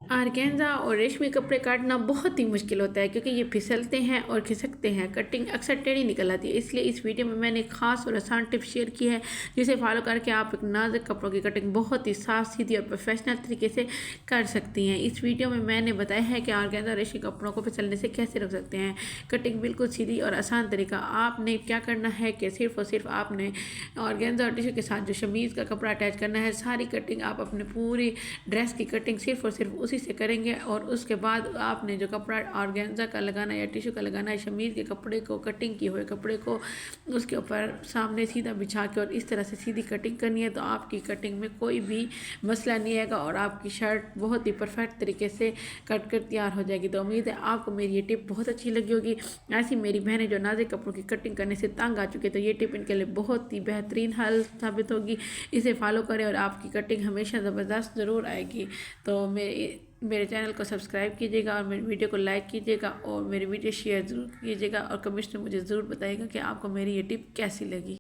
Organza और रेशमी कपड़े काटना बहुत ही मुश्किल होता है क्योंकि ये फिसलते हैं और खिसकते हैं। कटिंग अक्सर टेढ़ी निकल आती है। इसलिए इस वीडियो में मैंने एक खास और आसान टिप शेयर की है जिसे फॉलो करके आप एक नाजुक कपड़ों की कटिंग बहुत ही साफ सीधी और प्रोफेशनल तरीके से कर सकती हैं। इस वीडियो में मैंने बताया है कि आर्गेन्जा और रेशमी कपड़ों को फिसलने से कैसे रोक सकते हैं। कटिंग बिल्कुल सीधी और आसान तरीका। आपने क्या करना है कि सिर्फ और सिर्फ आपने ऑर्गेन्जा और टिश्यू के साथ जो शमीज़ का कपड़ा अटैच करना है, सारी कटिंग आप अपने पूरी ड्रेस की कटिंग सिर्फ और सिर्फ उसी से करेंगे। और उसके बाद आपने जो कपड़ा ऑर्गेन्जा का लगाना है या टिश्यू का लगाना है, शमीज़ के कपड़े को, कटिंग किए हुए कपड़े को उसके ऊपर सामने सीधा बिछा के और इस तरह से सीधी कटिंग करनी है। तो आपकी कटिंग में कोई भी मसला नहीं आएगा और आपकी शर्ट बहुत ही परफेक्ट तरीके से कट कर तैयार हो जाएगी। तो उम्मीद है आपको मेरी ये टिप बहुत अच्छी लगी होगी। ऐसी मेरी बहनें जो नाजुक कपड़ों की कटिंग करने से तंग आ चुके हैं, तो ये टिप इनके लिए बहुत ही बेहतरीन हल साबित होगी। इसे फॉलो करें और आपकी कटिंग हमेशा ज़बरदस्त ज़रूर आएगी। तो मेरे चैनल को सब्सक्राइब कीजिएगा और मेरी वीडियो को लाइक कीजिएगा और मेरी वीडियो शेयर ज़रूर कीजिएगा और कमेंट्स में मुझे ज़रूर बताइएगा कि आपको मेरी ये टिप कैसी लगी।